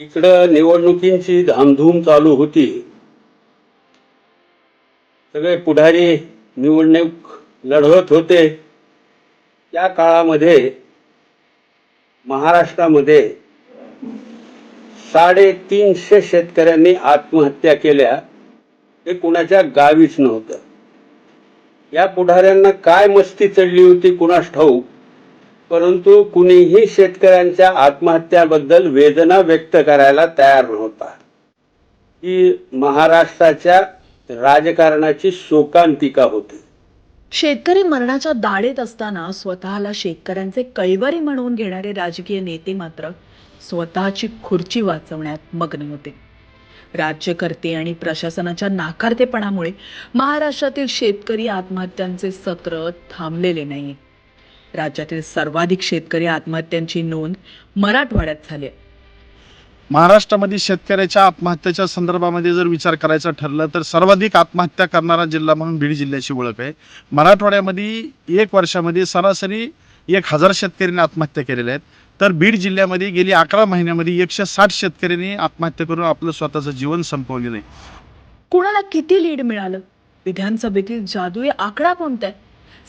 इकडं निवडणुकींची धामधूम चालू होती. सगळे पुढारी निवडणूक लढवत होते. त्या काळामध्ये महाराष्ट्रामध्ये 350 शेतकऱ्यांनी आत्महत्या केल्या. हे कुणाच्या गावीच नव्हतं. या पुढाऱ्यांना काय मस्ती चढली होती कुणास ठाऊक, परंतु कुणीही शेतकऱ्यांच्या आत्महत्याबद्दल वेदना व्यक्त करायला तयार नव्हता. ही महाराष्ट्राच्या राजकारणाची शोकांतिका होती. शेतकरी मरणाच्या दाढेत असताना स्वतःला शेतकऱ्यांचे कैवारी म्हणवून घेणारे राजकीय नेते मात्र स्वतःची खुर्ची वाचवण्यात मग्न होते. राज्यकर्ते आणि प्रशासनाच्या नाकारतेपणामुळे महाराष्ट्रातील शेतकरी आत्महत्यांचे सत्र थांबलेले नाही. राज्यातील सर्वाधिक शेतकरी आत्महत्यांची नोंद मराठवाड्यात झाली आहे. महाराष्ट्रामध्ये शेतकऱ्याच्या आत्महत्येच्या संदर्भामध्ये जर विचार करायचा ठरलं तर सर्वाधिक आत्महत्या करणारा जिल्हा म्हणून बीड जिल्ह्याची ओळख आहे. मराठवाड्यामध्ये 1 वर्षामध्ये सरासरी 1000 शेतकऱ्यांनी आत्महत्या केलेल्या आहेत, तर बीड जिल्ह्यामध्ये गेली 11 महिन्यामध्ये 160 शेतकऱ्यांनी आत्महत्या करून आपलं स्वतःचं जीवन संपवलेलं आहे. कुणाला किती लीड मिळालं? विधानसभेतील जादुई आकडा कोणता आहे?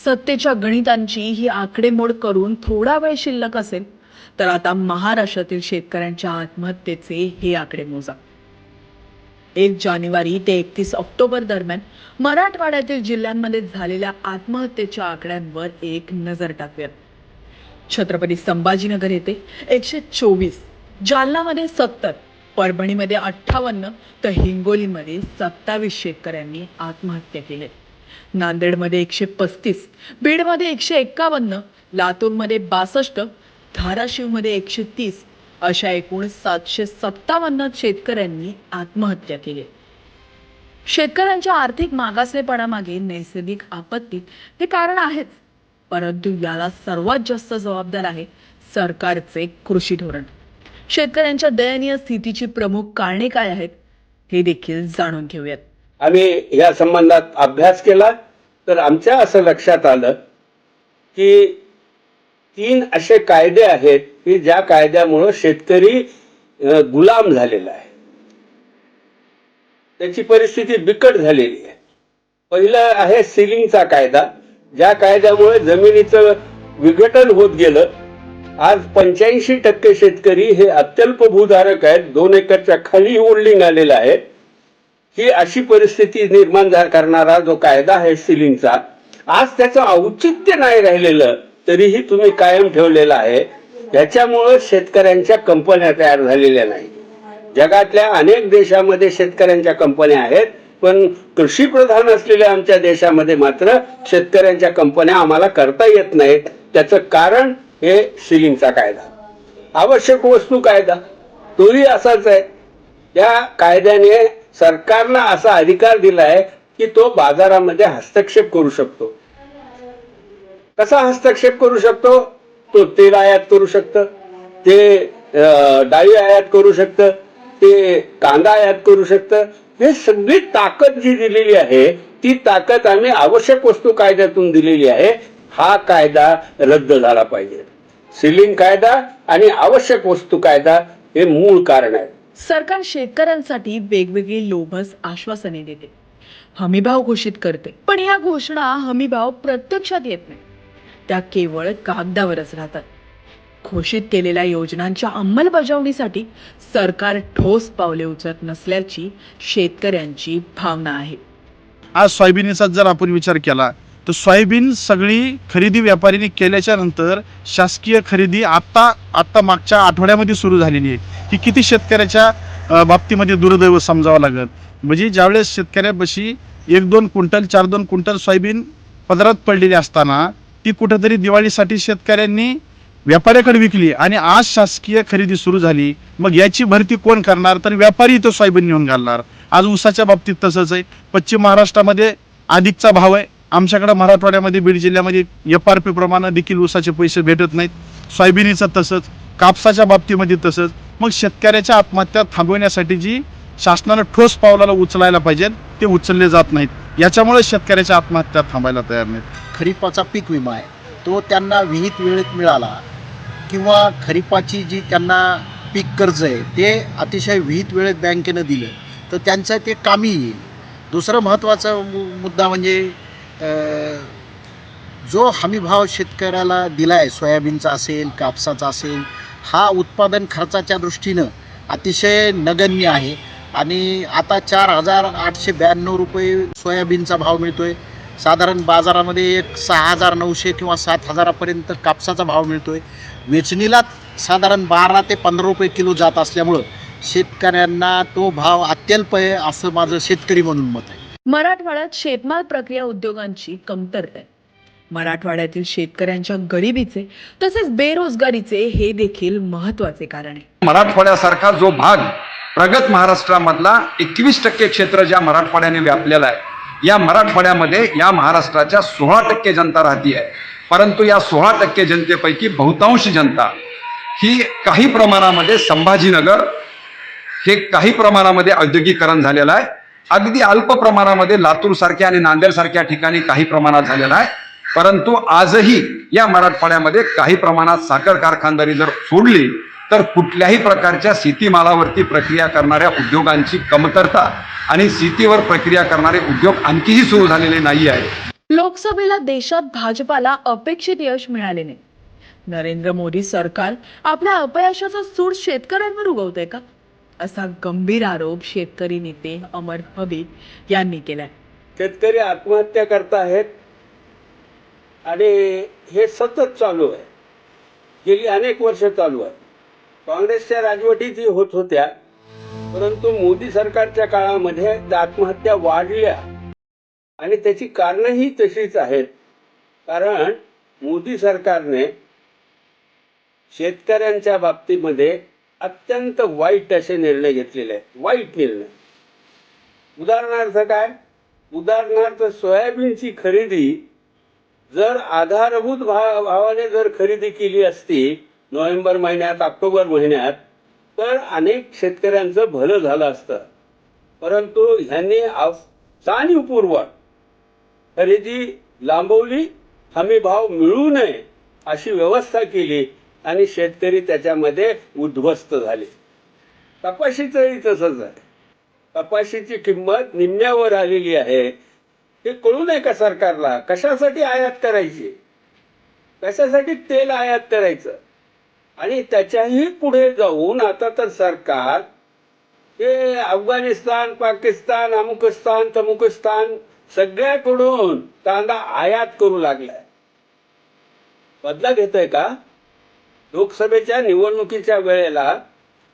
सत्तेच्या गणितांची ही आकडेमोड करून थोडा वेळ शिल्लक असेल तर आता महाराष्ट्रातील शेतकऱ्यांच्या आत्महत्येचे हे आकडे मोजा. 1 जानेवारी ते 31 ऑक्टोबर दरम्यान मराठवाड्यातील जिल्ह्यांमध्ये झालेल्या आत्महत्येच्या आकड्यांवर एक नजर टाकूयात. छत्रपती संभाजीनगर येथे 124, जालनामध्ये 70, परभणीमध्ये 58 तर हिंगोलीमध्ये 27 शेतकऱ्यांनी आत्महत्या केली. नांदेडमध्ये 135, बीडमध्ये 151, लातूरमध्ये 62, धाराशिवमध्ये 130 अशा एकूण 757 शेतकऱ्यांनी आत्महत्या केली. शेतकऱ्यांच्या आर्थिक मागासलेपणामागे नैसर्गिक आपत्ती हे कारण आहेच, परंतु याला सर्वात जास्त जबाबदार आहे सरकारचे कृषी धोरण. शेतकऱ्यांच्या दयनीय स्थितीची प्रमुख कारणे काय आहेत हे देखील जाणून घेऊयात. आम्ही या संबंधात अभ्यास केला तर आमच्या असं लक्षात आलं की 3 असे कायदे आहेत की ज्या कायद्यामुळं शेतकरी गुलाम झालेला आहे. त्याची परिस्थिती बिकट झालेली आहे. पहिलं आहे सिलिंगचा कायदा, ज्या कायद्यामुळे जमिनीचं विघटन होत गेलं. आज 85% शेतकरी हे अत्यल्प भूधारक आहेत. 2 एकरच्या खाली होल्डिंग आलेलं आहे. ही अशी परिस्थिती निर्माण करणारा जो कायदा आहे सिलिंगचा, आज त्याचं औचित्य नाही राहिलेलं तरीही तुम्ही कायम ठेवलेला आहे. याच्यामुळे शेतकऱ्यांच्या कंपन्या तयार झालेल्या नाही. जगातल्या अनेक देशामध्ये शेतकऱ्यांच्या कंपन्या आहेत, पण कृषी प्रधान असलेल्या आमच्या देशामध्ये मात्र शेतकऱ्यांच्या कंपन्या आम्हाला करता येत नाहीत. त्याचं कारण हे सिलिंगचा कायदा. आवश्यक वस्तू कायदा तोही असाच आहे. त्या कायद्याने सरकारला असा अधिकार दिला आहे की तो बाजारामध्ये हस्तक्षेप करू शकतो. कसा हस्तक्षेप करू शकतो? तो तेल आयात करू शकतं, ते डाळी आयात करू शकतं, ते कांदा आयात करू शकतं. हे सगळी ताकद जी दिलेली आहे ती ताकद आम्ही आवश्यक वस्तू कायद्यातून दिलेली आहे. हा कायदा रद्द झाला पाहिजे. सिलिंग कायदा आणि आवश्यक वस्तू कायदा हे मूळ कारण आहे. सरकार शेतकऱ्यांसाठी वेगवेगळी लोभस आश्वासने देते, हमीभाव घोषित करते, पण या घोषणा हमीभाव प्रत्यक्षात येत नाही. त्या केवळ कागदावरच राहतात. घोषित केलेल्या योजनांच्या अंमलबजावणीसाठी सरकार ठोस पावले उचलत नसल्याची शेतकऱ्यांची भावना आहे. आज सोयाबीनचा जर आपण विचार केला तर सोयाबीन सगळी खरेदी व्यापाऱ्यांनी केल्याच्या नंतर शासकीय खरेदी आत्ता मागच्या आठवड्यामध्ये सुरू झालेली आहे. ही किती शेतकऱ्याच्या बाबतीमध्ये दुर्दैव समजावं लागत. म्हणजे ज्यावेळेस शेतकऱ्यापाशी 1-2 क्विंटल 4-2 क्विंटल सोयाबीन पदरात पडलेली असताना ती कुठेतरी दिवाळीसाठी शेतकऱ्यांनी व्यापाऱ्याकडे विकली आणि आज शासकीय खरेदी सुरू झाली. मग याची भरती कोण करणार? तर व्यापारी तो सोयाबीन घेऊन घालणार. आज ऊसाच्या बाबतीत तसंच आहे. पश्चिम महाराष्ट्रामध्ये अधिकचा भाव आहे. आमच्याकडे मराठवाड्यामध्ये बीड जिल्ह्यामध्ये FRP प्रमाणे देखील ऊसाचे पैसे भेटत नाहीत. सोयाबीनचं तसंच, कापसाच्या बाबतीमध्ये तसंच. मग शेतकऱ्याच्या आत्महत्या थांबवण्यासाठी जी शासनानं ठोस पावलाला उचलायला पाहिजे ते उचलले जात नाहीत. याच्यामुळे शेतकऱ्याच्या आत्महत्या थांबायला तयार नाहीत. खरीपाचा पीक विमा आहे तो त्यांना विहित वेळेत मिळाला किंवा खरीपाची जी त्यांना पीक कर्ज आहे ते अतिशय विहित वेळेत बँकेनं दिलं तर त्यांचं ते कामी येईल. दुसरं महत्त्वाचा मुद्दा म्हणजे जो हमीभाव शेतकऱ्याला दिला आहे, सोयाबीनचा असेल, कापसाचा असेल, हा उत्पादन खर्चाच्या दृष्टीनं अतिशय नगण्य आहे. आणि आता 4,892 रुपये सोयाबीनचा भाव मिळतो आहे. साधारण बाजारामध्ये एक 6,900 किंवा 7,000पर्यंत कापसाचा भाव मिळतो आहे. वेचणीला साधारण 12 ते 15 रुपये किलो जात असल्यामुळं शेतकऱ्यांना तो भाव अत्यल्प आहे असं माझं शेतकरी म्हणून मत आहे. मराठवाड्यात शेतमाल प्रक्रिया उद्योगांची कमतरता आहे. मराठवाड्यातील शेतकऱ्यांच्या गरिबीचे तसेच बेरोजगारीचे हे देखील महत्वाचे कारण आहे. मराठवाड्यासारखा जो भाग प्रगत महाराष्ट्रामधला 21% क्षेत्र ज्या मराठवाड्याने व्यापलेला आहे, या मराठवाड्यामध्ये या महाराष्ट्राच्या 16% जनता राहती आहे. परंतु या 16% जनतेपैकी बहुतांश जनता ही काही प्रमाणामध्ये संभाजीनगर हे काही प्रमाणामध्ये औद्योगिकरण झालेलं आहे. अगदी अल्प प्रमाणामध्ये लातूर सारख्या आणि नांदेड सारख्या ठिकाणी काही प्रमाणात झालेलं आहे. परंतु आजही या मराठवाड्यामध्ये काही प्रमाणात साखर कारखानदारी जर सोडली तर कुठल्याही प्रकारच्या शेतीमालावरती प्रक्रिया करणाऱ्या उद्योगांची कमतरता आणि शेतीवर प्रक्रिया करणारे उद्योग आणखीही सुरू झालेले नाही आहे. लोकसभेला देशात भाजपाला अपेक्षित यश मिळाले नाही. नरेंद्र मोदी सरकार आपल्या अपयशाचा सूड शेतकऱ्यांवर उगवतंय का, असा गंभीर आरोप शेतकरी नेते अमर हबीब यांनी केलाय. शेतकरी आत्महत्या करतायत आणि हे सतत चालू आहे. गेली अनेक वर्ष चालू आहे. काँग्रेसच्या राजवटीतही होत होत्या, परंतु मोदी सरकारच्या काळामध्ये त्या आत्महत्या वाढल्या आणि त्याची कारणंही तशीच आहेत. कारण मोदी सरकारने शेतकऱ्यांच्या बाबतीमध्ये अत्यंत वाईट असे निर्णय घेतलेले आहेत. वाईट निर्णय. उदाहरणार्थ काय? उदाहरणार्थ सोयाबीनची खरेदी जर आधारभूत भावाने जर खरेदी केली असती नोव्हेंबर महिन्यात, ऑक्टोबर महिन्यात, तर अनेक शेतकऱ्यांचं भलं झालं असतं. परंतु ह्यांनी जाणीवपूर्वक खरेदी लांबवली, हमी भाव मिळू नये अशी व्यवस्था केली आणि शेतकरी त्याच्यामध्ये उद्ध्वस्त झाले. कपाशीचंही तसंच आहे. कपाशीची किंमत निम्म्यावर आलेली आहे. हे कळू नये का सरकारला? कशासाठी आयात करायची, कशासाठी तेल आयात करायचं? आणि त्याच्याही पुढे जाऊन आता तर सरकार हे अफगाणिस्तान, पाकिस्तान, अमुकस्तान, तमुकस्तान सगळ्याकडून कांदा आयात करू लागलाय. बदला घेतोय का? लोकसभेच्या निवडणुकीच्या वेळेला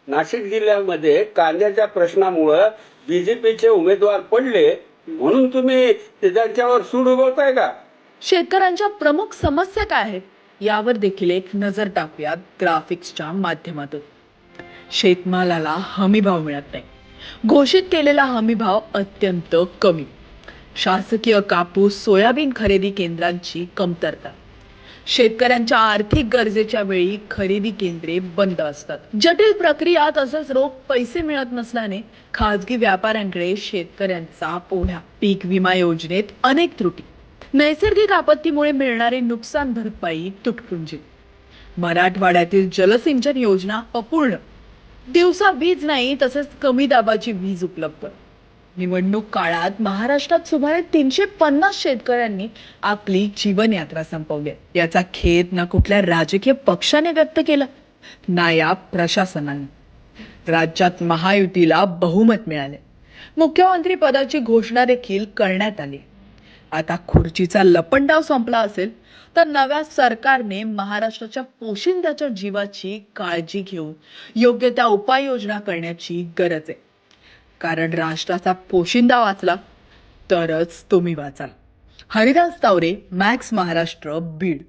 नाशिक जिल्ह्यामध्ये कांद्याच्या प्रश्नामुळं बीजेपीचे उमेदवार पडले म्हणून तुम्ही त्यांच्यावर सूड उगवताय का? शेतकऱ्यांच्या प्रमुख समस्या काय आहेत यावर देखील एक नजर टाकूयात ग्राफिक्सच्या माध्यमातून. शेतमालाला हमीभाव मिळत नाही. घोषित केलेला हमीभाव अत्यंत कमी. शासकीय कापूस, सोयाबीन खरेदी केंद्रांची कमतरता. शेतकऱ्यांच्या आर्थिक गरजेच्या वेळी खरेदी केंद्रे बंद असतात. जटिल प्रक्रिया तसंच रोख पैसे मिळत नसल्याने खाजगी व्यापाऱ्यांकडे शेतकऱ्यांचा ओढा. पीक विमा योजनेत अनेक त्रुटी. नैसर्गिक आपत्तीमुळे मिळणारे नुकसान भरपाई तुटपुंजी. मराठवाड्यातील जलसिंचन योजना अपूर्ण. दिवसा वीज नाही तसेच कमी दाबाची वीज उपलब्ध. निवडणूक काळात महाराष्ट्रात सुमारे 350 शेतकऱ्यांनी आपली जीवनयात्रा संपवली. याचा खेद ना कुठल्या राजकीय पक्षाने व्यक्त केला ना या प्रशासनाने. राज्यात महायुतीला बहुमत मिळाले. मुख्यमंत्री पदाची घोषणा देखील करण्यात आली. आता खुर्चीचा लपंडाव संपला असेल तर नव्या सरकारने महाराष्ट्राच्या पोशिंद्याच्या जीवाची काळजी घेऊन योग्य त्या उपाययोजना करण्याची गरज आहे. कारण राष्ट्राचा पोशिंदा वाचला तरच तुम्ही वाचाल. हरिदास तावरे, मॅक्स महाराष्ट्र, बीड.